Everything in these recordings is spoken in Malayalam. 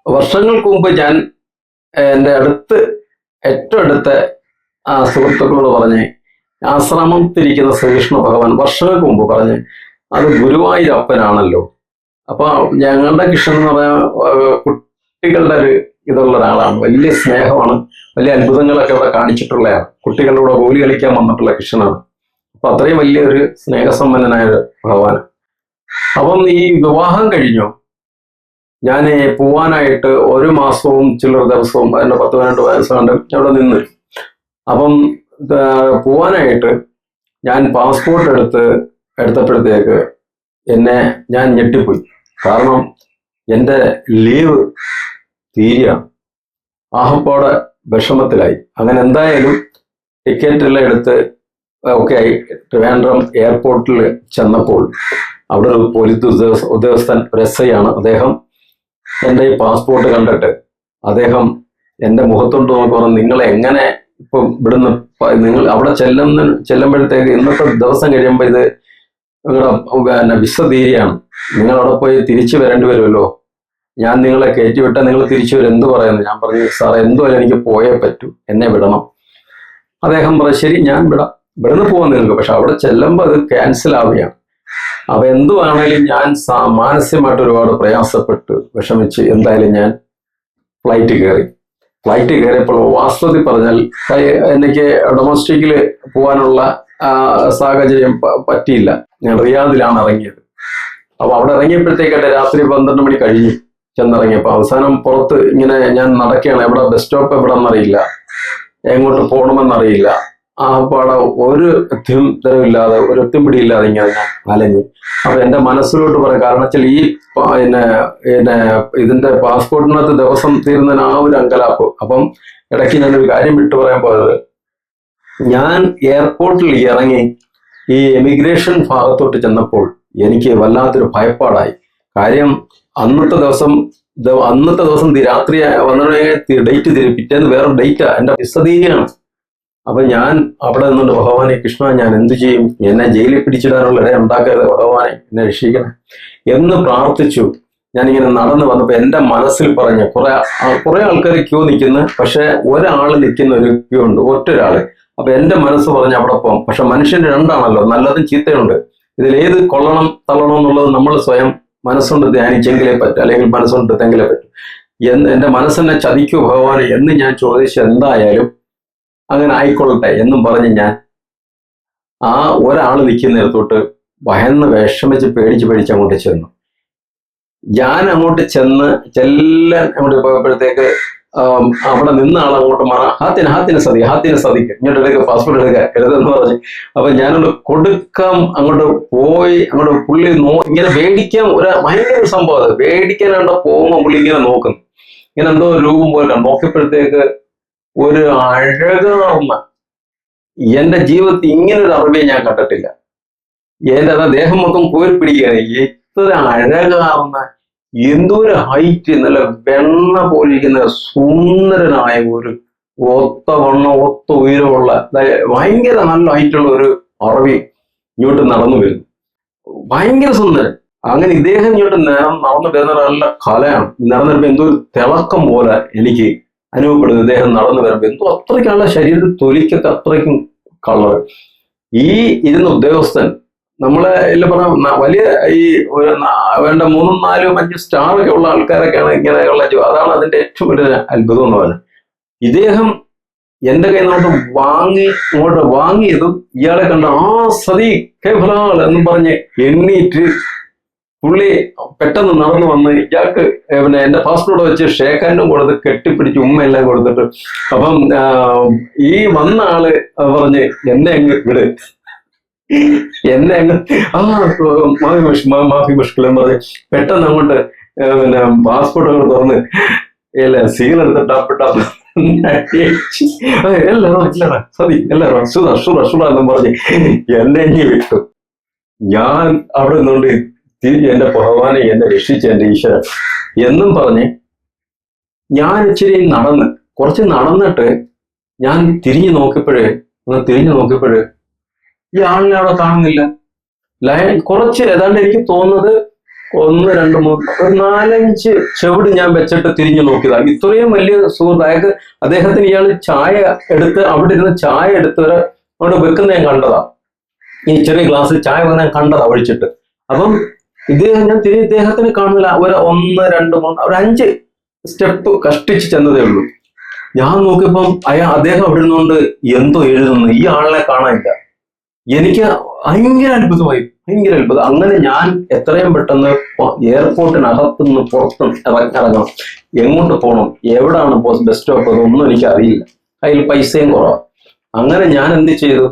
വർഷങ്ങൾക്ക് മുമ്പ് ഞാൻ എൻ്റെ ഏറ്റവും അടുത്ത സുഹൃത്തുക്കളോട് പറഞ്ഞ് ആശ്രമത്തിരിക്കുന്ന ശ്രീകൃഷ്ണ ഭഗവാൻ വർഷങ്ങൾക്ക് മുമ്പ് പറഞ്ഞ് അത് ഗുരുവായൂരപ്പനാണല്ലോ. അപ്പൊ ഞങ്ങളുടെ കൃഷ്ണൻ എന്ന് പറഞ്ഞാൽ കുട്ടികളുടെ ഒരു ഇതുള്ള ഒരാളാണ്, വലിയ സ്നേഹമാണ്, വലിയ അത്ഭുതങ്ങളൊക്കെ ഇവിടെ കാണിച്ചിട്ടുള്ളതാണ്, കുട്ടികളുടെ കൂടെ ഗോലി കളിക്കാൻ വന്നിട്ടുള്ള കൃഷ്ണനാണ്. അപ്പൊ അത്രയും വലിയൊരു സ്നേഹസമ്പന്നനായ ഭഗവാൻ. അപ്പം ഈ വിവാഹം കഴിഞ്ഞു ഞാൻ പോവാനായിട്ട് 1 മാസവും ചില്ലറ ദിവസവും അതിൻ്റെ 10-12 വയസ്സ് കണ്ട് അവിടെ നിന്ന്. അപ്പം പോവാനായിട്ട് ഞാൻ പാസ്പോർട്ട് എടുത്തപ്പോഴത്തേക്ക് ഞാൻ ഞെട്ടിപ്പോയി. കാരണം എൻ്റെ ലീവ് തീരുകയാണ്. ആഹപ്പാടെ വിഷമത്തിലായി. അങ്ങനെ എന്തായാലും ടിക്കറ്റെല്ലാം എടുത്ത് ഒക്കെ ആയി ട്രിവാൻഡ്രം എയർപോർട്ടിൽ ചെന്നപ്പോൾ അവിടെ ഒരു പോലീസ് ഉദ്യോഗസ്ഥൻ, ഒരു SI ആണ് അദ്ദേഹം. എൻ്റെ ഈ പാസ്പോർട്ട് കണ്ടിട്ട് അദ്ദേഹം എൻ്റെ മുഖത്തോട്ട് നോക്കി പറഞ്ഞു, നിങ്ങൾ എങ്ങനെ ഇപ്പം ഇവിടുന്ന് നിങ്ങൾ അവിടെ ചെല്ലുമ്പോഴത്തേക്ക് ഇന്നത്തെ ദിവസം കഴിയുമ്പോൾ ഇത് നിങ്ങളുടെ വിസ തീരുകയാണ്, നിങ്ങൾ അവിടെ പോയി തിരിച്ചു വരേണ്ടി വരുമല്ലോ, ഞാൻ നിങ്ങളെ കയറ്റിവിട്ട നിങ്ങൾ തിരിച്ചു വരും, എന്ത് പറയുന്നു? ഞാൻ പറഞ്ഞു, സാർ എന്തുവല്ല എനിക്ക് പോയേ പറ്റൂ, എന്നെ വിടണം. അദ്ദേഹം പറഞ്ഞു, ശരി ഞാൻ വിടാം, ഇവിടുന്ന് പോകാൻ നിങ്ങൾക്ക്, പക്ഷെ അവിടെ ചെല്ലുമ്പോൾ അത് ക്യാൻസൽ ആവുകയാണ്. അപ്പൊ എന്തുവാണേലും ഞാൻ മാനസികമായിട്ട് ഒരുപാട് പ്രയാസപ്പെട്ട് വിഷമിച്ച് എന്തായാലും ഞാൻ ഫ്ലൈറ്റ് കയറിയപ്പോൾ വാസ്തവത്തിൽ പറഞ്ഞാൽ എനിക്ക് ഡൊമസ്റ്റിക്കിൽ പോകാനുള്ള സാഹചര്യം പറ്റിയില്ല. ഞാൻ റിയാദിലാണ് ഇറങ്ങിയത്. അപ്പൊ അവിടെ ഇറങ്ങിയപ്പോഴത്തേക്കട്ടെ രാത്രി 12 മണി കഴിഞ്ഞു ചെന്നിറങ്ങിയപ്പോൾ. അവസാനം പുറത്ത് ഇങ്ങനെ ഞാൻ നടക്കുകയാണ്, എവിടെ ബസ് സ്റ്റോപ്പ് എവിടെന്നറിയില്ല, എങ്ങോട്ട് പോകണമെന്നറിയില്ല. ആ പാടെ ഒരു തരമില്ലാതെ, ഒരു ഒത്തുപിടിയില്ലാതെ ഇങ്ങനെ ഞാൻ അലഞ്ഞു. അപ്പൊ എൻ്റെ മനസ്സിലോട്ട് പറയാം, കാരണം വെച്ചാൽ ഈ ഇതിന്റെ പാസ്പോർട്ടിനകത്ത് ദിവസം തീരുന്നതിന് ആ ഒരു അങ്കലാപ്പ്. അപ്പം ഇടയ്ക്ക് ഞാനൊരു കാര്യം വിട്ടു പറയാൻ പോയത്, ഞാൻ എയർപോർട്ടിൽ ഇറങ്ങി ഈ എമിഗ്രേഷൻ ഭാഗത്തോട്ട് ചെന്നപ്പോൾ എനിക്ക് വല്ലാത്തൊരു ഭയപ്പാടായി. കാര്യം അന്നത്തെ ദിവസം രാത്രി ഡേറ്റ് പിറ്റേന്ന് വേറെ ഡേറ്റാ, എൻ്റെ വിസതീയാണ്. അപ്പൊ ഞാൻ അവിടെ നിന്നുകൊണ്ട്, ഭഗവാനെ കൃഷ്ണ, ഞാൻ എന്തു ചെയ്യും, എന്നെ ജയിലിൽ പിടിച്ചിടാനുള്ള ഇട ഉണ്ടാക്കരുത് ഭഗവാനെ, എന്നെ രക്ഷിക്കണം എന്ന് പ്രാർത്ഥിച്ചു. ഞാനിങ്ങനെ നടന്നു വന്നപ്പോ എൻ്റെ മനസ്സിൽ പറഞ്ഞ കുറെ ആൾക്കാർ ക്യൂ നിൽക്കുന്നു, പക്ഷെ ഒരാൾ നിൽക്കുന്ന ഒരു ക്യൂ ഉണ്ട്, ഒറ്റൊരാള്. അപ്പൊ എൻ്റെ മനസ്സ് പറഞ്ഞ അവിടെ പോകാം. പക്ഷെ മനുഷ്യന് രണ്ടാണല്ലോ, നല്ലതും ചീത്തയുണ്ട്. ഇതിലേത് കൊള്ളണം തള്ളണം എന്നുള്ളത് നമ്മൾ സ്വയം മനസ്സുകൊണ്ട് ധ്യാനിച്ചെങ്കിലേ പറ്റും, അല്ലെങ്കിൽ മനസ്സുകൊണ്ട് തെങ്കിലേ പറ്റും. എൻ്റെ മനസ്സെന്നെ ചതിക്കൂ ഭഗവാനെ എന്ന് ഞാൻ ചോദിച്ചു. എന്തായാലും അങ്ങനെ ആയിക്കൊള്ളട്ടെ എന്നും പറഞ്ഞ് ഞാൻ ആ ഒരാൾ നിൽക്കുന്നിടത്തോട്ട് ഭയന്ന് വിഷമിച്ച് പേടിച്ച് അങ്ങോട്ട് ചെന്നു. ഞാൻ അങ്ങോട്ട് അങ്ങോട്ട് പോയപ്പോഴത്തേക്ക് അവിടെ നിന്ന ആൾ അങ്ങോട്ട് ഹാത്തിന് സതിക്ക് ഇങ്ങോട്ട് എടുക്കുക, പാസ്പോർട്ട് എടുതെന്ന് പറഞ്ഞ്. അപ്പൊ ഞാനോട് കൊടുക്കാം അങ്ങോട്ട് പോയി. അങ്ങോട്ട് പുള്ളി ഇങ്ങനെ വേടിക്കാൻ ഭയങ്കര സംഭവം. അത് വേടിക്കാനാണ്ട് പോകുമ്പോൾ പുള്ളി ഇങ്ങനെ നോക്കുന്നു, ഇങ്ങനെ എന്തോ രൂപം പോലെ നോക്കിയപ്പോഴത്തേക്ക് ഒരു അഴകാർന്ന, എന്റെ ജീവിതത്തിൽ ഇങ്ങനെ ഒരു അറിവേ ഞാൻ കണ്ടിട്ടില്ല. എന്റെ ദേഹം മൊത്തം കോരി പിടിക്കുകയാണ്. എത്ര അഴകാർന്ന, എന്തോരം ഹൈറ്റ്, നല്ല വെണ്ണ പോലിരിക്കുന്ന സുന്ദരനായ ഒരു ഒത്ത ഉയരമുള്ള ഭയങ്കര നല്ല ഹൈറ്റുള്ള ഒരു അറബി ഇങ്ങോട്ട് നടന്നു വരുന്നു, ഭയങ്കര സുന്ദരൻ. അങ്ങനെ ഇദ്ദേഹം ഇങ്ങോട്ട് നടന്നു വരുന്ന നല്ല കലയാണ്. നടന്നു വരുമ്പോ എന്തോ ഒരു തിളക്കം പോലെ എനിക്ക് അനുഭവപ്പെടുന്നു. ഇദ്ദേഹം നടന്നു വരുമ്പോ എന്തോ അത്രയ്ക്കുള്ള ശരീരത്തിൽ തൊലിക്കൊക്കെ അത്രയ്ക്കും കളർ. ഈ ഇരുന്ന ഉദ്യോഗസ്ഥൻ നമ്മളെ എല്ലാം പറഞ്ഞ വലിയ ഈ വേണ്ട 3, 4, 5 സ്റ്റാറൊക്കെ ഉള്ള ആൾക്കാരൊക്കെയാണ് ഇങ്ങനെയുള്ള. അതാണ് അതിന്റെ ഏറ്റവും വലിയ അത്ഭുതം എന്ന് പറഞ്ഞത്. ഇദ്ദേഹം എന്റെ കയ്യിൽ ഇങ്ങോട്ട് വാങ്ങിയതും ഇയാളെ കണ്ട സതി കേഫലാൾ എന്നും പറഞ്ഞ് എണ്ണീറ്റ് പുള്ളി പെട്ടെന്ന് നടന്നു വന്ന് ഇയാൾക്ക് എന്റെ പാസ്പോർട്ട് വെച്ച് ഷേഖാനും കൊടുത്ത് കെട്ടിപ്പിടിച്ച് ഉമ്മയെല്ലാം കൊടുത്തിട്ട്, അപ്പം ഈ വന്ന ആള് പറഞ്ഞ് എന്നെ അങ്ങ് വിട്, എന്നെ അങ്ങ് മാഫി മുഷ്കിലെന്ന് പറഞ്ഞ് പെട്ടെന്ന് അങ്ങോട്ട് പാസ്പോർട്ട് അങ്ങോട്ട് തുറന്ന് സീലെടുത്തിട്ട് എല്ലാവരും സതി എല്ലാവരും സുധ എന്നും പറഞ്ഞ് എന്നെ ഇനി വിട്ടു. ഞാൻ അവിടെ നിന്നുകൊണ്ട് തിരിഞ്ഞ് എന്റെ ഭഗവാനെ എന്നെ രക്ഷിച്ച എന്റെ ഈശ്വരൻ എന്നും പറഞ്ഞ് ഞാൻ ഇച്ചിരി കുറച്ച് നടന്നിട്ട് ഞാൻ തിരിഞ്ഞു നോക്കിയപ്പോഴേ ഈ ആളിനെ അവിടെ കാണുന്നില്ല. കുറച്ച് ഏതാണ്ട് എനിക്ക് തോന്നുന്നത് ഒന്ന് രണ്ട് മൂന്ന് ഒരു നാലഞ്ച് ചെവിട് ഞാൻ വെച്ചിട്ട് തിരിഞ്ഞു നോക്കിയതാ. ഇത്രയും വലിയ സുഹൃത്ത്. അദ്ദേഹത്തിന് ഇയാൾ ചായ എടുത്ത് അവിടെ ഇരുന്ന് ചായ എടുത്ത് അവിടെ വെക്കുന്ന ഞാൻ കണ്ടതാ. ഈ ചെറിയ ഗ്ലാസ്സിൽ ചായ വന്ന് ഞാൻ കണ്ടതാ ഒഴിച്ചിട്ട്. അപ്പം ഞാൻ ഇദ്ദേഹത്തിന് കാണുന്നില്ല. ഒരു ഒന്ന് രണ്ട് മൂന്ന് ഒരു 5 സ്റ്റെപ്പ് കഷ്ടിച്ച് ചെന്നതേ ഉള്ളൂ. ഞാൻ നോക്കിയപ്പം അദ്ദേഹം അവിടെ നിന്നുകൊണ്ട് എന്തോ എഴുതുന്നു. ഈ ആളിനെ കാണാനില്ല. എനിക്ക് ഭയങ്കര അത്ഭുതമായി, ഭയങ്കര അത്ഭുതം. അങ്ങനെ ഞാൻ എത്രയും പെട്ടെന്ന് എയർപോർട്ടിനകത്തുനിന്ന് പുറത്ത് ഇറങ്ങണം. എങ്ങോട്ട് പോകണം, എവിടാണ് ബസ് സ്റ്റോപ്പ്, അതൊന്നും എനിക്ക് അറിയില്ല. കയ്യിൽ പൈസയും കുറവാണ്. അങ്ങനെ ഞാൻ എന്ത് ചെയ്തു,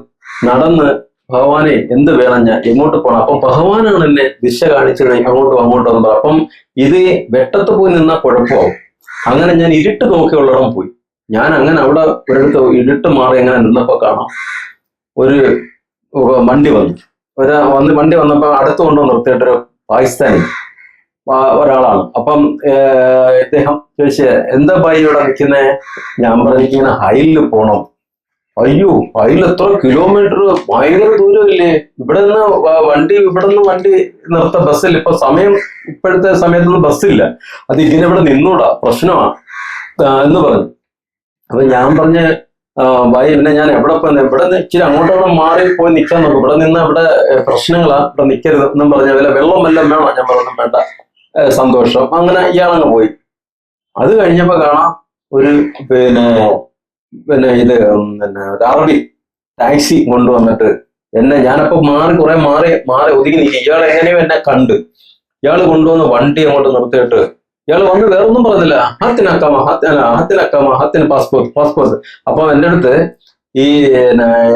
നടന്ന് ഭഗവാനെ എന്ത് വേണം, ഞാൻ എങ്ങോട്ട് പോകണം. അപ്പം ഭഗവാനാണ് എന്നെ ദിശ കാണിച്ചത് അങ്ങോട്ടും അങ്ങോട്ടും എന്ന്. അപ്പം ഇത് വെട്ടത്ത് പോയി നിന്നാൽ കുഴപ്പമാവും. അങ്ങനെ ഞാൻ ഇരുട്ട് നോക്കിയുള്ളിടം പോയി. ഞാൻ അങ്ങനെ അവിടെ ഒരിടത്ത് ഇരുട്ട് മാറി അങ്ങനെ നിന്നപ്പോ കാണാം ഒരു വണ്ടി വണ്ടി വന്നപ്പോ അടുത്ത് കൊണ്ടുവന്ന് നിർത്തിയിട്ടൊരു പാകിസ്ഥാനി ഒരാളാണ്. അപ്പം ഇദ്ദേഹം ചോദിച്ചേ, എന്താ ഭായി ഇവിടെ നിൽക്കുന്നേ? ഞാൻ പറഞ്ഞിങ്ങനെ ഹൈലിൽ പോണം. അയ്യോ, ഹൈലിൽ എത്ര കിലോമീറ്റർ, ഭയങ്കര ദൂരമില്ലേ? ഇവിടെ നിന്ന് വണ്ടി നിർത്ത ബസ്സില്ല. ഇപ്പോഴത്തെ സമയത്തൊന്നും ബസ്സില്ല. അത് ഇങ്ങനെ ഇവിടെ നിന്നൂടാ, പ്രശ്നമാണ് എന്ന് പറഞ്ഞു. അപ്പൊ ഞാൻ പറഞ്ഞ ഭായി, പിന്നെ ഞാൻ എവിടെ പോയി, ഇവിടെ നിന്ന് ഇച്ചിരി അങ്ങോട്ടോടെ മാറി പോയി നിൽക്കാൻ നോക്കും. ഇവിടെ നിന്ന് ഇവിടെ പ്രശ്നങ്ങളാ, ഇവിടെ നിൽക്കരുത് എന്നും പറഞ്ഞ വില വെള്ളം വല്ലതും വേണോ? ഞാൻ പറഞ്ഞു വേണ്ട, സന്തോഷം. അങ്ങനെ ഇയാളങ്ങ് പോയി. അത് കഴിഞ്ഞപ്പോ കാണാം ഒരു ഇത് അറബി ടാക്സി കൊണ്ടുവന്നിട്ട് ഞാനപ്പോ കുറെ മാറി ഒതുങ്ങി നിൽക്കും. ഇയാൾ എങ്ങനെയോ എന്നെ കണ്ട് ഇയാൾ കൊണ്ടുവന്ന് വണ്ടി അങ്ങോട്ട് നിർത്തിയിട്ട് ഇയാൾ വന്ന് വേറൊന്നും പറഞ്ഞില്ല. ഹത്തിന് പാസ്പോർട്ട്. അപ്പൊ എൻ്റെ അടുത്ത് ഈ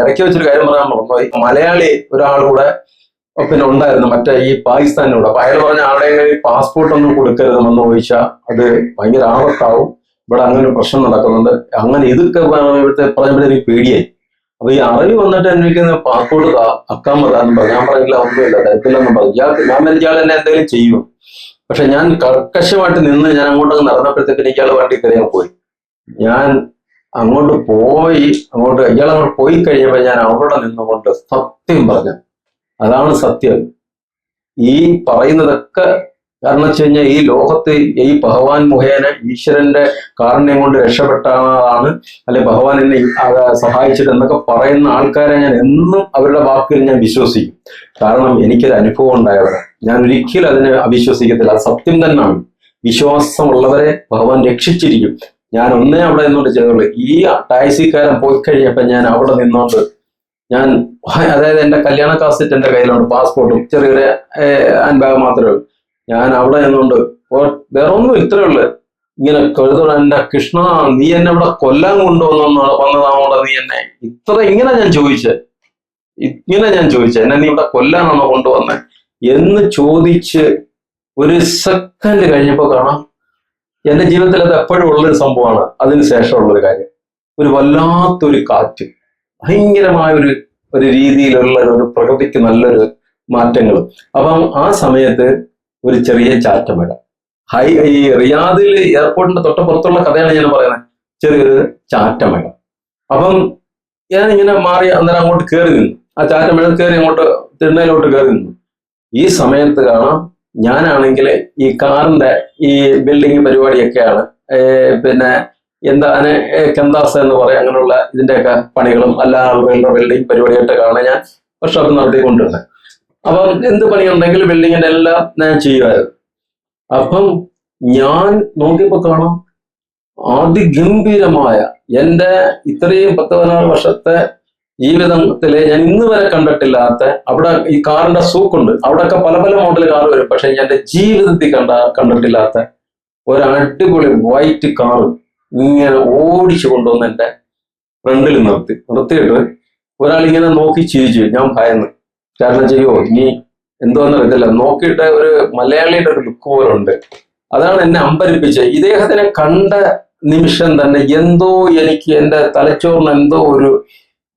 ഇറക്കി വെച്ചൊരു കാര്യം പറയാൻ പറഞ്ഞു. മലയാളി ഒരാൾ കൂടെ പിന്നെ ഉണ്ടായിരുന്നു, മറ്റേ ഈ പാകിസ്ഥാനിലൂടെ. അപ്പൊ അയാൾ പറഞ്ഞ ആളുടെ പാസ്പോർട്ട് ഒന്നും കൊടുക്കരുതെന്ന് ചോദിച്ചാൽ അത് ഭയങ്കര ആപത്താവും, ഇവിടെ അങ്ങനെ ഒരു പ്രശ്നം നടക്കുന്നുണ്ട്. അങ്ങനെ ഇതൊക്കെ പറഞ്ഞപ്പോഴേ എനിക്ക് പേടിയായി. അപ്പൊ ഈ അറബി വന്നിട്ട് എനിക്ക് പാസ്പോർട്ട് അക്കാമെന്ന് പറഞ്ഞു. ഞാൻ പറഞ്ഞില്ല, ഒന്നുമില്ല, തരത്തില്ലെന്നും പറഞ്ഞു. ഇയാൾ എന്നെ എന്തെങ്കിലും ചെയ്യും. പക്ഷെ ഞാൻ കർക്കശമായിട്ട് നിന്ന് ഞാൻ അങ്ങോട്ടൊക്കെ നടന്നപ്പോഴത്തേക്ക് ഇയാൾ വണ്ടി കയറിയാൽ പോയി. ഞാൻ അങ്ങോട്ട് ഇയാൾ പോയി കഴിഞ്ഞപ്പോൾ ഞാൻ അവിടെ നിന്നുകൊണ്ട് സത്യം പറഞ്ഞു. അതാണ് സത്യം. ഈ പറയുന്നതൊക്കെ കാരണം വെച്ച് കഴിഞ്ഞാൽ ഈ ലോകത്ത് ഈ ഭഗവാൻ മുഖേന ഈശ്വരന്റെ കാരുണ്യം കൊണ്ട് രക്ഷപ്പെട്ട ആളാണ്, അല്ലെ ഭഗവാൻ എന്നെ സഹായിച്ചിട്ട് എന്നൊക്കെ പറയുന്ന ആൾക്കാരെ ഞാൻ എന്നും അവരുടെ വാക്കുകൾ ഞാൻ വിശ്വസിക്കും. കാരണം എനിക്കൊരു അനുഭവം ഉണ്ടായവരാണ്. ഞാൻ ഒരിക്കലും അതിനെ അവിശ്വസിക്കത്തില്ല. അത് സത്യം തന്നെയാണ്. വിശ്വാസമുള്ളവരെ ഭഗവാൻ രക്ഷിച്ചിരിക്കും. ഞാൻ ഒന്നേ അവിടെ നിന്നോണ്ട് ചെയ്തുള്ളൂ. ഈ ടാക്സിക്കാരൻ പോയി കഴിഞ്ഞപ്പോ ഞാൻ അവിടെ നിന്നോണ്ട് അതായത് എന്റെ കല്യാണ കാസറ്റ് എന്റെ കയ്യിലുണ്ട്, പാസ്പോർട്ടും ചെറിയൊരു ഹാൻഡ് ബാഗ് മാത്രമേ ഉള്ളൂ. ഞാൻ അവിടെ നിന്നുകൊണ്ട് വേറെ ഒന്നും ഇത്രയേ ഉള്ളു. ഇങ്ങനെ കഴുതോടെ, എന്റെ കൃഷ്ണ, നീ എന്നെ ഇവിടെ കൊല്ലാൻ വന്നതാണോ നീ എന്നെ ഇങ്ങനെ ഞാൻ ചോദിച്ചേ എന്നെ നീ ഇവിടെ കൊല്ലാനാണോ കൊണ്ടുവന്നേ എന്ന് ചോദിച്ച് ഒരു സെക്കൻഡ് കഴിഞ്ഞപ്പോ കാണാം എന്റെ ജീവിതത്തിൽ അത് എപ്പോഴും ഉള്ളൊരു സംഭവമാണ്. അതിന് ശേഷമുള്ളൊരു കാര്യം, ഒരു വല്ലാത്തൊരു കാറ്റ്, ഭയങ്കരമായ ഒരു രീതിയിലുള്ള ഒരു പ്രകൃതിക്ക് നല്ലൊരു മാറ്റങ്ങൾ. അപ്പം ആ സമയത്ത് ഒരു ചെറിയ ചാറ്റമഴ. ഈ റിയാദിൽ എയർപോർട്ടിന്റെ തൊട്ടപ്പുറത്തുള്ള കഥയാണ് ഞാൻ പറയുന്നത്. ചെറിയൊരു ചാറ്റമഴ. അപ്പം ഞാനിങ്ങനെ മാറി അന്നേരം അങ്ങോട്ട് കയറി നിന്നു. ആ ചാറ്റമഴ കയറി അങ്ങോട്ട് തിണ്ണയിലോട്ട് കയറി നിന്നു. ഈ സമയത്ത് കാണാം ഞാനാണെങ്കിൽ ഈ കാറിന്റെ ഈ ബിൽഡിങ് പരിപാടിയൊക്കെയാണ്, പിന്നെ എന്താണ് കെന്താസ് എന്ന് പറയാം, അങ്ങനെയുള്ള ഇതിന്റെയൊക്കെ പണികളും അല്ലാതെ ബിൽഡിങ് പരിപാടിയായിട്ട് കാണാൻ ഞാൻ വർക്ക്ഷോപ്പ് നടത്തിക്കൊണ്ടിരുന്നത്. അപ്പം എന്ത് പണിയുണ്ടെങ്കിൽ ബിൽഡിങ്ങിന്റെ എല്ലാം ഞാൻ ചെയ്യുമായിരുന്നു. അപ്പം ഞാൻ നോക്കിയപ്പോ കാണാം അതിഗംഭീരമായ എന്റെ ഇത്രയും 10-16 വർഷത്തെ ജീവിതത്തിലെ ഞാൻ ഇന്ന് വരെ കണ്ടിട്ടില്ലാത്ത, അവിടെ ഈ കാറിന്റെ സൂക്കുണ്ട്, അവിടെയൊക്കെ പല പല മോഡൽ കാർ വരും. പക്ഷെ ഞാൻ എന്റെ ജീവിതത്തിൽ കണ്ടിട്ടില്ലാത്ത ഒരു അടിപൊളി വൈറ്റ് കാറ് ഇങ്ങനെ ഓടിച്ചു കൊണ്ടുവന്ന് എന്റെ ഫ്രണ്ടിൽ നിർത്തിയിട്ട് ഒരാളിങ്ങനെ നോക്കി ചിരിച്ചു. ഞാൻ ഭയന്ന്. കാരണം ചെയ്യോ ഇനി എന്തോന്ന് അറിയത്തില്ല. നോക്കിയിട്ട് ഒരു മലയാളിയുടെ ഒരു ലുക്ക് പോലുണ്ട്. അതാണ് എന്നെ അമ്പരിപ്പിച്ചത്. ഇദ്ദേഹത്തിനെ കണ്ട നിമിഷം തന്നെ എന്തോ എനിക്ക് എന്റെ തലച്ചോറിന് എന്തോ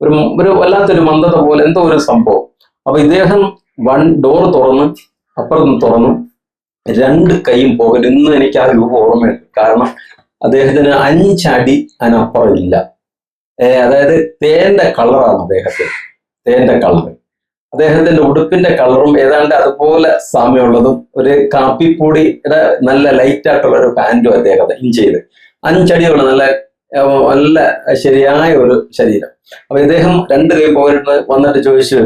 ഒരു വല്ലാത്തൊരു മന്ദത പോലെ എന്തോ ഒരു സംഭവം. അപ്പൊ ഇദ്ദേഹം ഡോർ തുറന്ന് അപ്പുറത്ത് തുറന്നു, 2 കൈയും പോകരുത്. ഇന്ന് എനിക്ക് ആ രൂപം ഓർമ്മയുണ്ട്. കാരണം അദ്ദേഹത്തിന് 5 അടി അതിനപ്പുറം ഇല്ല. അതായത് തേന്റെ കളറാണ് അദ്ദേഹത്തിന്, തേന്റെ കളർ. അദ്ദേഹത്തിന്റെ ഉടുപ്പിന്റെ കളറും ഏതാണ്ട് അതുപോലെ സാമ്യമുള്ളതും ഒരു കാപ്പിപ്പൊടിയുടെ നല്ല ലൈറ്റ് ആയിട്ടുള്ള ഒരു പാന്റും അദ്ദേഹം ഇൻ ചെയ്ത് 5 അടിയുള്ള നല്ല നല്ല ശരിയായ ഒരു ശരീരം. അപ്പൊ ഇദ്ദേഹം 2 കൈ പോയിട്ട് വന്നിട്ട് ചോദിച്ചു,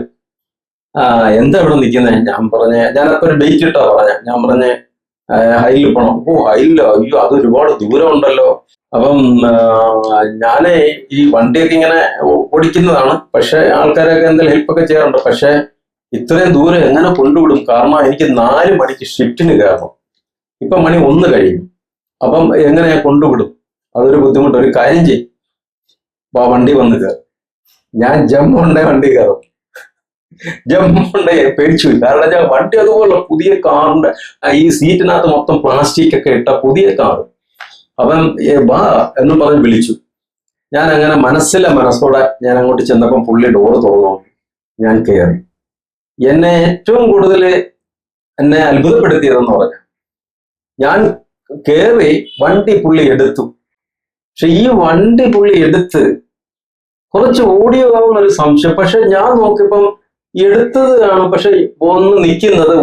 എന്താ ഇവിടെ നിൽക്കുന്നത്? ഞാൻ പറഞ്ഞ ഞാനപ്പോ ഒരു ഡേറ്റ് ഇട്ടാ ഞാൻ പറഞ്ഞ് ഹൈലിൽ പോണം. ഹൈലിലോ? അയ്യോ, അത് ഒരുപാട് ദൂരം ഉണ്ടല്ലോ. അപ്പം ഞാന് ഈ വണ്ടിയൊക്കെ ഇങ്ങനെ ഓടിക്കുന്നതാണ്, പക്ഷെ ആൾക്കാരൊക്കെ എന്തെങ്കിലും ഹെൽപ്പൊക്കെ ചെയ്യാറുണ്ട്. പക്ഷെ ഇത്രയും ദൂരം എങ്ങനെ കൊണ്ടുവിടും? കാരണം എനിക്ക് 4 മണിക്ക് ഷിഫ്റ്റിന് കയറണം. ഇപ്പൊ മണി 1 കഴിയും. അപ്പം എങ്ങനെ ഞാൻ കൊണ്ടുവിടും? അതൊരു ബുദ്ധിമുട്ട്. ഒരു കാര്യം ചെയ്യും, വണ്ടി വന്ന് കയറും. ഞാൻ ജമ്മുണ്ടേ വണ്ടി കയറും. ജമ്മുണ്ടേ പേടിച്ചു. കാരണം ഞാൻ വണ്ടി അതുപോലെ പുതിയ കാറിന്റെ ഈ സീറ്റിനകത്ത് മൊത്തം പ്ലാസ്റ്റിക് ഒക്കെ ഇട്ട പുതിയ കാറ്. അവൻ വാ എന്നും പറഞ്ഞ് വിളിച്ചു. ഞാൻ അങ്ങനെ മനസ്സോടെ ഞാൻ അങ്ങോട്ട് ചെന്നപ്പം പുള്ളി ഡോറ് തുറന്നു. ഞാൻ കയറി. എന്നെ ഏറ്റവും കൂടുതൽ എന്നെ അത്ഭുതപ്പെടുത്തിയതെന്ന് പറഞ്ഞു, ഞാൻ കയറി വണ്ടി പുള്ളി എടുത്തു. പക്ഷെ ഈ വണ്ടി പുള്ളി എടുത്ത് കുറച്ച് ഓഡിയോ ആവുന്നൊരു സംശയം. പക്ഷെ ഞാൻ നോക്കിയപ്പം എടുത്തത് കാണും. പക്ഷെ ഒന്ന് നിൽക്കുന്നത്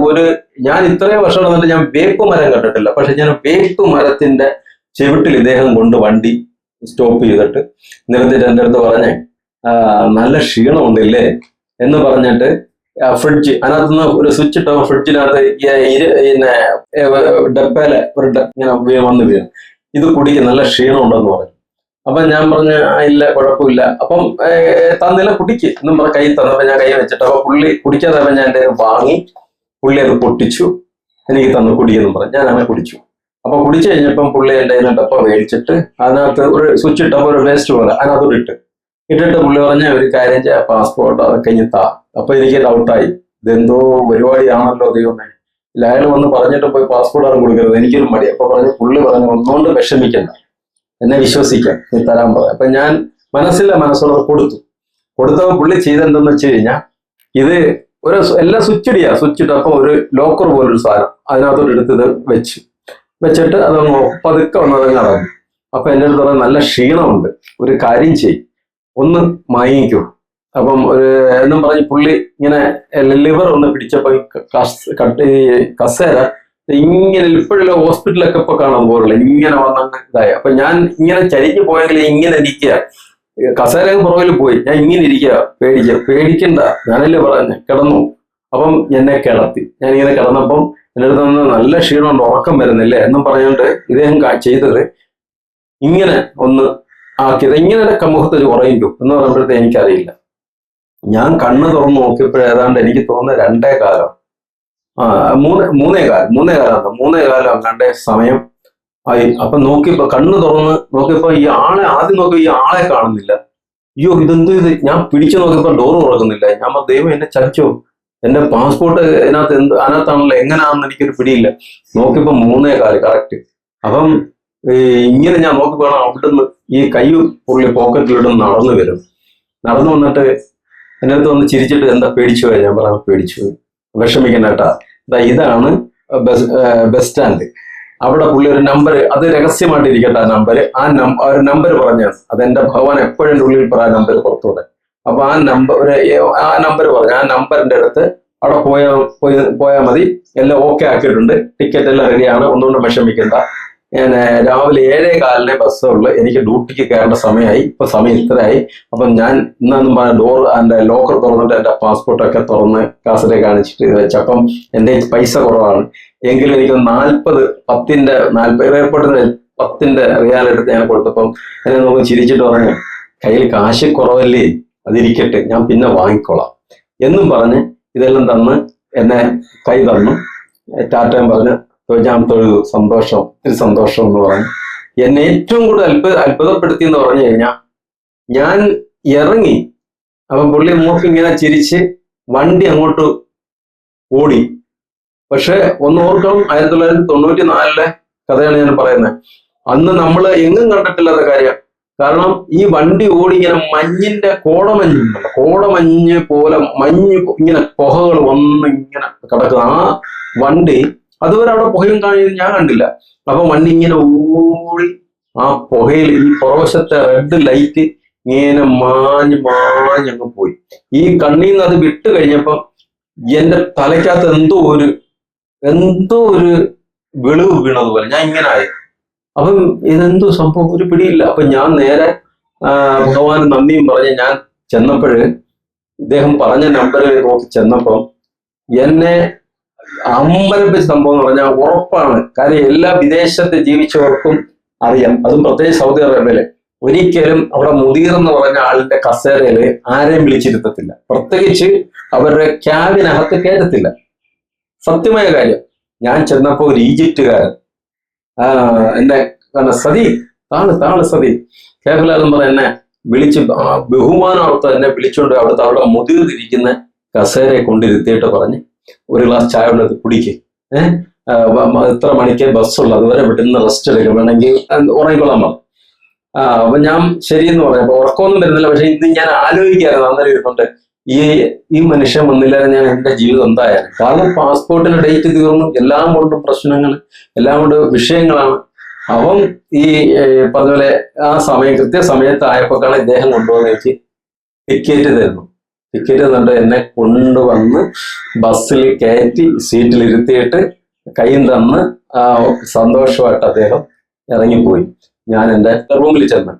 ഞാൻ ഇത്രയും വർഷം നടന്നിട്ട് ഞാൻ വേപ്പ് മരം കണ്ടിട്ടില്ല. പക്ഷെ ഞാൻ വേപ്പ് മരത്തിന്റെ ചെവിട്ടിൽ ഇദ്ദേഹം കൊണ്ട് വണ്ടി സ്റ്റോപ്പ് ചെയ്തിട്ട് നിർത്തിയിട്ട് എൻ്റെ അടുത്ത് പറഞ്ഞേ, നല്ല ക്ഷീണമുണ്ടില്ലേ എന്ന് പറഞ്ഞിട്ട് ഫ്രിഡ്ജ് അതിനകത്തുനിന്ന് ഒരു സ്വിച്ച് ഇട്ടോ ഫ്രിഡ്ജിനകത്ത് പിന്നെ ഡപ്പയില് ഇങ്ങനെ വന്ന് വീഴും, ഇത് കുടിക്കും, നല്ല ക്ഷീണമുണ്ടെന്ന് പറഞ്ഞു. അപ്പൊ ഞാൻ പറഞ്ഞ ഇല്ല കുഴപ്പമില്ല. അപ്പം തന്നില്ല, കുടിക്ക് എന്നും പറഞ്ഞ കൈ തന്നപ്പോ ഞാൻ കൈ വെച്ചിട്ട് അപ്പൊ പുള്ളി കുടിക്കാതെ ഞാൻ എൻ്റെ വാങ്ങി, പുള്ളി അത് പൊട്ടിച്ചു, എനിക്ക് തന്നു കുടിയെന്നും പറഞ്ഞു. ഞാൻ അങ്ങനെ കുടിച്ചു. അപ്പൊ കുടിച്ചു കഴിഞ്ഞപ്പം പുള്ളി എൻ്റെ ഡപ്പ മേടിച്ചിട്ട് അതിനകത്ത് ഒരു സ്വിച്ച് ഇട്ടപ്പോ ഒരു വേസ്റ്റ് പോലെ അതിനകത്തോട്ട് ഇട്ടിട്ട് പുള്ളി പറഞ്ഞ ഒരു കാര്യം ചെയ്യാം, പാസ്പോർട്ട് അതൊക്കെ ഇനി താ. അപ്പൊ എനിക്ക് ഡൗട്ടായി, ഇതെന്തോ പരിപാടിയാണല്ലോ ദൈവമേ. ഇല്ല, അയാൾ വന്ന് പറഞ്ഞിട്ട് പോയി പാസ്പോർട്ട് ആരും കൊടുക്കരുത്, എനിക്കൊരു മടി. അപ്പൊ പുള്ളി പറഞ്ഞു, ഒന്നുകൊണ്ട് വിഷമിക്കണ്ട, എന്നെ വിശ്വസിക്കാം, നീ തരാൻ പറയാം. അപ്പൊ ഞാൻ മനസ്സോടെ കൊടുത്തപ്പോ പുള്ളി ചെയ്തെന്തെന്ന് വെച്ച് കഴിഞ്ഞാൽ, ഇത് എല്ലാം സ്വിച്ച് ഇട്ടപ്പോ ഒരു ലോക്കർ പോലൊരു സാധനം അതിനകത്തോട്ട് എടുത്തത് വെച്ചിട്ട് അതങ്ങ് പതുക്കെ വന്നതങ്ങ് അടങ്ങും. അപ്പൊ എൻ്റെ അടുത്ത് പറഞ്ഞ നല്ല ക്ഷീണമുണ്ട്, ഒരു കാര്യം ചെയ്യും, ഒന്ന് മയങ്ങിക്കോ. അപ്പം എന്നും പറഞ്ഞ് പുള്ളി ഇങ്ങനെ ലിവർ ഒന്ന് പിടിച്ചപ്പോ കസേര ഇങ്ങനെ ഇപ്പോഴുള്ള ഹോസ്പിറ്റലൊക്കെ ഇപ്പൊ കാണാൻ പോലുള്ള ഇങ്ങനെ വന്ന ഇതായി. അപ്പൊ ഞാൻ ഇങ്ങനെ ചരിഞ്ഞു പോയെങ്കിൽ ഇങ്ങനെ ഇരിക്കുക, കസേര പുറകിൽ പോയി ഞാൻ ഇങ്ങനെ ഇരിക്കുക, പേടിക്കണ്ട, ഞാനല്ലേ പറഞ്ഞ കിടന്നു. അപ്പം എന്നെ കിടത്തി. ഞാൻ ഇങ്ങനെ കിടന്നപ്പം എൻ്റെ അടുത്ത് നിന്ന് നല്ല ക്ഷീണമുണ്ട്, ഉറക്കം വരുന്നില്ലേ എന്നും പറഞ്ഞുകൊണ്ട് ഇദ്ദേഹം ചെയ്തത് ഇങ്ങനെ ഒന്ന് ആക്കിയത്. ഇങ്ങനെ മുഖത്ത് കുറയിക്കും എന്ന് പറയുമ്പോഴത്തെ എനിക്കറിയില്ല. ഞാൻ കണ്ണ് തുറന്ന് നോക്കിയപ്പോൾ ഏതാണ്ട് എനിക്ക് തോന്നുന്ന 2 കാലം മൂന്നേ കാലം അങ്ങാണ്ട് സമയം ആയി. അപ്പൊ കണ്ണ് തുറന്ന് നോക്കിയപ്പോ ഈ ആദ്യം നോക്കിയപ്പോ ഈ ആളെ കാണുന്നില്ല. അയ്യോ, ഇത് ഞാൻ പിടിച്ചു നോക്കിയപ്പോ ഡോറ് തുറക്കുന്നില്ല. ഞാൻ ദൈവം എന്നെ ചതിച്ചോ, എന്റെ പാസ്പോർട്ട് അതിനകത്താണല്ലോ, എങ്ങനെയാണെന്ന് എനിക്കൊരു പിടിയില്ല. നോക്കിയപ്പോ 3 കാല് കറക്റ്റ്. അപ്പം ഇങ്ങനെ ഞാൻ നോക്കിപ്പോ അവിടുന്ന് ഈ കൈ പുള്ളി പോക്കറ്റിലിടുന്ന് നടന്നു വന്നിട്ട് എൻ്റെ അടുത്ത് വന്ന് ചിരിച്ചിട്ട്, എന്താ പേടിച്ചു പോയി? ഞാൻ പറയാൻ പേടിച്ചു പോയി, വിഷമിക്കണ്ട കേട്ടാ, ഇതാണ് ബസ് സ്റ്റാൻഡ്. അവിടെ പുള്ളി ഒരു നമ്പർ, അത് രഹസ്യമായിട്ട് ഇരിക്കട്ടെ, ആ ഒരു നമ്പർ പറഞ്ഞു. അതെന്റെ ഭഗവാൻ എപ്പോഴും ഉള്ളിൽ പറയാൻ നമ്പർ പുറത്തോടെ. അപ്പൊ ആ നമ്പർ പറഞ്ഞു. ആ നമ്പറിന്റെ അടുത്ത് അവിടെ പോയാൽ മതി, എല്ലാം ഓക്കെ ആക്കിയിട്ടുണ്ട്, ടിക്കറ്റ് എല്ലാം റെഡിയാണ്, ഒന്നുകൊണ്ട് വിഷമിക്കണ്ട. ഞാൻ രാവിലെ 7:15 ബസ്സുള്ളു, എനിക്ക് ഡ്യൂട്ടിക്ക് കയറേണ്ട സമയമായി. ഇപ്പൊ സമയം ഇത്രയായി. അപ്പം ഞാൻ ഇന്നും ഡോർ എൻ്റെ ലോക്കർ തുറന്നിട്ട് എൻ്റെ പാസ്പോർട്ടൊക്കെ തുറന്ന് കാസറ്റ് കാണിച്ചിട്ട് ഇത് വെച്ചപ്പം എൻ്റെ പൈസ കുറവാണ്, എങ്കിലും എനിക്ക് 40 എയർപോർട്ടിന് 10 റിയാൽ എടുത്ത് ഞാൻ കൊടുത്തപ്പം എന്നെ നോക്കി ചിരിച്ചിട്ട് പറഞ്ഞു, കയ്യിൽ കാശ് കുറവല്ലേ, അതിരിക്കട്ടെ, ഞാൻ പിന്നെ വാങ്ങിക്കോളാം എന്നും പറഞ്ഞ് ഇതെല്ലാം തന്ന് എന്നെ കൈ തന്നു. ടാറ്റയും പറഞ്ഞ് ഞാൻ തൊഴുതു. ഒത്തിരി സന്തോഷം എന്ന് പറഞ്ഞു. എന്നെ ഏറ്റവും കൂടുതൽ അത്ഭുതപ്പെടുത്തി എന്ന് പറഞ്ഞു കഴിഞ്ഞാൽ, ഞാൻ ഇറങ്ങി, അപ്പം പുള്ളി നോക്കി ഇങ്ങനെ ചിരിച്ച് വണ്ടി അങ്ങോട്ട് ഓടി. പക്ഷെ ഒന്ന് ഓർക്കണം, 1994 കഥയാണ് ഞാൻ പറയുന്നത്. അന്ന് നമ്മൾ എങ്ങും കണ്ടിട്ടില്ലാത്ത കാര്യം. കാരണം ഈ വണ്ടി ഓടി ഇങ്ങനെ മഞ്ഞിന്റെ കോടമഞ്ഞ് പോലെ ഇങ്ങനെ പുകകൾ വന്ന് ഇങ്ങനെ കിടക്കുന്ന ആ വണ്ടി, അതുവരെ അവിടെ പുകയും കാണിയത് ഞാൻ കണ്ടില്ല. അപ്പൊ വണ്ടി ഇങ്ങനെ ഓടി ആ പുകയിൽ ഈ പുറവശത്തെ റെഡ് ലൈറ്റ് ഇങ്ങനെ മാഞ്ഞ് മാഞ്ഞങ്ങ് പോയി. ഈ കണ്ണീന്ന് അത് വിട്ട് കഴിഞ്ഞപ്പം എന്റെ തലയ്ക്കകത്ത് എന്തോ ഒരു വെളിവ് വീണതുപോലെ ഞാൻ ഇങ്ങനെ ആയി. അപ്പം ഇതെന്തോ സംഭവം ഒരു പിടിയില്ല. അപ്പൊ ഞാൻ നേരെ ഭഗവാൻ നന്ദിയും പറഞ്ഞ് ഞാൻ ചെന്നപ്പോഴ് ഇദ്ദേഹം പറഞ്ഞ നമ്പറിൽ നോക്കി ചെന്നപ്പം എന്നെ അമ്പലപ്പിച്ച സംഭവം എന്ന് പറഞ്ഞാൽ ഉറപ്പാണ്. കാര്യം എല്ലാ വിദേശത്ത് ജീവിച്ചവർക്കും അറിയാം, അതും പ്രത്യേകിച്ച് സൗദി അറേബ്യയില് ഒരിക്കലും അവിടെ മുദീർ എന്ന് പറഞ്ഞ ആളിന്റെ കസേരയില് ആരെയും വിളിച്ചിരുത്തത്തില്ല, പ്രത്യേകിച്ച് അവരുടെ ക്യാബിനകത്ത് കയറ്റത്തില്ല. സത്യമായ കാര്യം. ഞാൻ ചെന്നപ്പോ ഒരു ഈജിപ്തുകാരൻ എന്നെ സതി താള് സതി കേഫലാലെന്ന് പറഞ്ഞ എന്നെ വിളിച്ച് ബഹുമാനാർത്ഥം എന്നെ വിളിച്ചുകൊണ്ട് അവിടെ മുതിർ ഇരിക്കുന്ന കസേരയെ കൊണ്ടിരുത്തിയിട്ട് പറഞ്ഞ് ഒരു ഗ്ലാസ് ചായ ഉള്ളത് കുടിക്ക്, ഇത്ര മണിക്ക് ബസ്സുള്ളൂ, അതുവരെ വിടുന്ന റെസ്റ്റ് എടുക്കും, വേണമെങ്കിൽ ഉറങ്ങിക്കൊള്ളാൻ പറഞ്ഞു. അപ്പൊ ഞാൻ ശരിയെന്ന് പറഞ്ഞു. അപ്പൊ ഉറക്കമൊന്നും വരുന്നില്ല. പക്ഷെ ഇത് ഞാൻ ആലോചിക്കായിരുന്നു അന്നേരം ഇരുന്നുണ്ട്, ഈ മനുഷ്യൻ വന്നില്ല ഞാൻ എന്റെ ജീവിതം എന്തായാലും. കാരണം പാസ്പോർട്ടിന് ഡേറ്റ് തീർന്നു, എല്ലാം കൊണ്ടും പ്രശ്നങ്ങൾ, എല്ലാം കൊണ്ട് വിഷയങ്ങളാണ്. അവൻ ഈ പറഞ്ഞ പോലെ ആ കൃത്യസമയത്തായപ്പോഴാണ് ഇദ്ദേഹം കൊണ്ടുവന്ന് വെച്ച് ടിക്കറ്റ് തരുന്നു. ടിക്കറ്റ് തന്നിട്ട് എന്നെ കൊണ്ടുവന്ന് ബസ്സിൽ കയറ്റി സീറ്റിൽ ഇരുത്തിയിട്ട് കൈയും തന്ന് സന്തോഷമായിട്ട് അദ്ദേഹം ഇറങ്ങിപ്പോയി. ഞാൻ എൻ്റെ റൂമിൽ ചെന്ന്